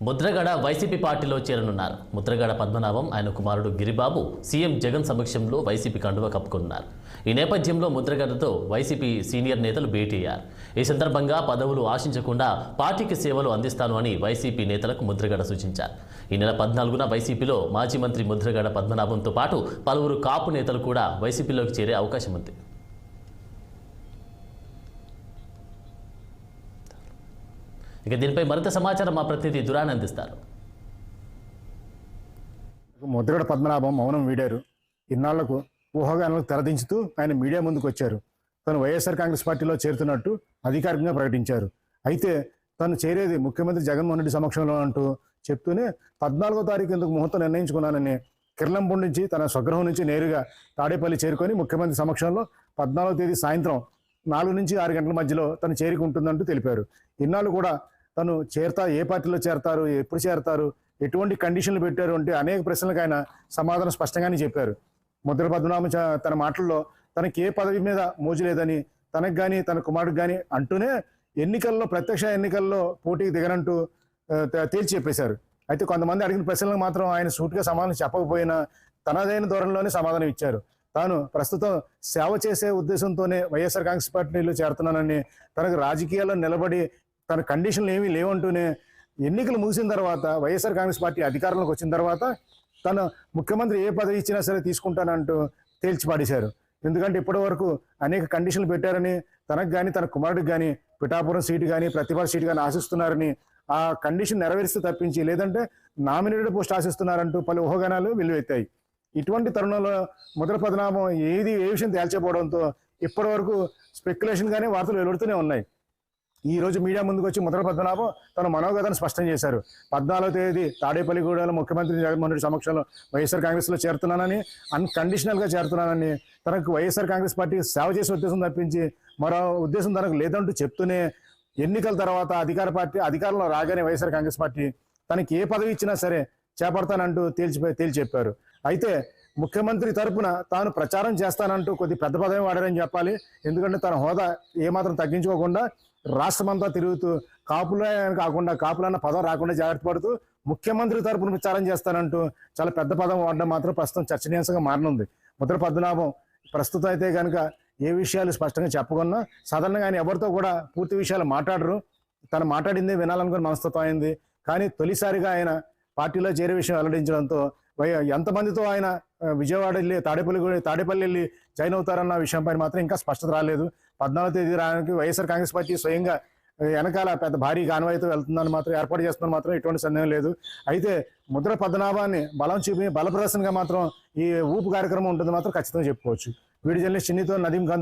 Mudragada YCP పార్టీలో చేరనున్నారు. ముద్రగడ పద్మనాభం, ఆయన కుమారుడు గిరిబాబు సీఎం జగన్ సమక్షంలో వైసీపీ కండువా కప్పుకున్నారు. ఈ నేపథ్యంలో ముద్రగడతో వైసీపీ సీనియర్ నేతలు భేటీ అయ్యారు. ఈ సందర్భంగా పదవులు ఆశించకుండా పార్టీకి సేవలు అందిస్తాను అని వైసీపీ నేతలకు ముద్రగడ సూచించారు. ఈ నెల 14న వైసీపీలో మాజీ మంత్రి ముద్రగడ పద్మనాభంతో పాటు పలువురు కాపు నేతలు కూడా వైసీపీలోకి చేరే అవకాశం ఉంది. ఇక దీనిపై మరింత సమాచారం మా ప్రతినిధి దురాన్ అందిస్తారు. ముద్రగడ పద్మనాభం మౌనం వీడారు. ఇన్నాళ్లకు ఊహాగానాలకు తెరదించుతూ ఆయన మీడియా ముందుకు వచ్చారు. తను వైఎస్ఆర్ కాంగ్రెస్ పార్టీలో చేరుతున్నట్టు అధికారికంగా ప్రకటించారు. అయితే తను చేరేది ముఖ్యమంత్రి జగన్మోహన్ రెడ్డి సమక్షంలో అంటూ చెప్తూనే 14వ తారీఖు ఎందుకు ముహూర్తం నిర్ణయించుకున్నానని కిర్లంపూడి నుంచి తన స్వగృహం నుంచి నేరుగా తాడేపల్లి చేరుకొని ముఖ్యమంత్రి సమక్షంలో 14వ తేదీ సాయంత్రం 4 నుంచి 6 గంటల మధ్యలో తను చేరుకుంటుందంటూ తెలిపారు. ఇన్నాళ్ళు కూడా తను ఏ పార్టీలో చేరతారు, ఎప్పుడు చేరతారు, ఎటువంటి కండిషన్లు పెట్టారు అంటే అనేక ప్రశ్నలకు ఆయన సమాధానం స్పష్టంగానే చెప్పారు. ముద్రగడ పద్మనాభం తన మాటల్లో తనకి ఏ పదవి మీద మోజు లేదని, తనకు కానీ తన కుమారుడికి కానీ అంటూనే ప్రత్యక్ష ఎన్నికల్లో పోటీకి దిగనంటూ తేల్చి చెప్పేశారు. అయితే కొంతమంది అడిగిన ప్రశ్నలకు మాత్రం ఆయన సూటిగా సమాధానం చెప్పకపోయినా తనదైన ధోరణిలోనే సమాధానం ఇచ్చారు. తాను ప్రస్తుతం సేవ చేసే ఉద్దేశంతోనే వైఎస్ఆర్ కాంగ్రెస్ పార్టీలో చేరుతున్నానని, తనకు రాజకీయాల్లో నిలబడి తన కండిషన్లు ఏమీ లేవంటూనే ఎన్నికలు ముగిసిన తర్వాత వైఎస్ఆర్ కాంగ్రెస్ పార్టీ అధికారంలోకి వచ్చిన తర్వాత తను ముఖ్యమంత్రి ఏ పదవి ఇచ్చినా సరే తీసుకుంటానంటూ తేల్చి పాడేశారు. ఎందుకంటే ఇప్పటి వరకు అనేక కండిషన్లు పెట్టారని, తనకు కానీ తన కుమారుడికి కానీ పిఠాపురం సీటు కానీ ప్రతిభా సీటు కానీ ఆశిస్తున్నారని, ఆ కండిషన్ నెరవేరిస్తే తప్పించి లేదంటే నామినేటెడ్ పోస్ట్ ఆశిస్తున్నారంటూ పలు ఊహాగానాలు వెల్లువెత్తాయి. ఇటువంటి తరుణంలో ముద్రగడ పద్మనాభం ఏ విషయం తేల్చకపోవడంతో ఇప్పటి వరకు స్పెక్యులేషన్గానే వార్తలు వెలువడుతూనే ఉన్నాయి. ఈ రోజు మీడియా ముందుకు వచ్చి ముద్రగడ పద్మనాభం తన మనోగతను స్పష్టం చేశారు. 14వ తేదీ తాడేపల్లిగూడలో ముఖ్యమంత్రి జగన్మోహన్ రెడ్డి సమక్షంలో వైఎస్ఆర్ కాంగ్రెస్లో చేరుతున్నానని, అన్కండిషనల్గా చేరుతున్నానని, తనకు వైఎస్ఆర్ కాంగ్రెస్ పార్టీకి సేవ చేసే ఉద్దేశం తప్పించి మరో ఉద్దేశం తనకు లేదంటూ చెప్తూనే ఎన్నికల తర్వాత అధికారంలో రాగానే వైఎస్ఆర్ కాంగ్రెస్ పార్టీ తనకి ఏ పదవి ఇచ్చినా సరే చేపడతానంటూ తేల్చి చెప్పారు. అయితే ముఖ్యమంత్రి తరపున తాను ప్రచారం చేస్తానంటూ కొద్ది పెద్ద పదవి వాడారని చెప్పాలి. ఎందుకంటే తన హోదా ఏమాత్రం తగ్గించుకోకుండా రాష్ట్రమంతా తిరుగుతూ కాపులన్న పదం రాకుండా జాగ్రత్త పడుతూ ముఖ్యమంత్రి తరపున ప్రచారం చేస్తానంటూ చాలా పెద్ద పదం వాడడం మాత్రం ప్రస్తుతం చర్చనీయాంశంగా మారనుంది. ముద్రగడ పద్మనాభం ప్రస్తుతం అయితే కనుక ఏ విషయాలు స్పష్టంగా చెప్పకుండా సాధారణంగా ఆయన ఎవరితో కూడా పూర్తి విషయాలు మాట్లాడరు. తను మాట్లాడిందే వినాలనుకుని మనస్తత్వం అయింది. కానీ తొలిసారిగా ఆయన పార్టీలో చేరే విషయం వెల్లడించడంతో ఎంతమందితో ఆయన విజయవాడ వెళ్ళి తాడేపల్లి వెళ్ళి జాయిన్ అవుతారన్న విషయంపై మాత్రం ఇంకా స్పష్టత రాలేదు. 14వ తేదీ రావడానికి వైఎస్ఆర్ కాంగ్రెస్ పార్టీ స్వయంగా వెనకాల పెద్ద భారీ కాన్వాయ్తో వెళ్తుందని మాత్రం ఏర్పాటు చేస్తుందని మాత్రం ఎటువంటి సందేహం లేదు. అయితే ముద్రగడ పద్మనాభాన్ని బల ప్రదర్శనగా మాత్రం ఈ ఊపు కార్యక్రమం ఉంటుంది మాత్రం ఖచ్చితంగా చెప్పుకోవచ్చు. వీడియో జర్నలిస్ట్ చిన్నితో నదీం కందూరి.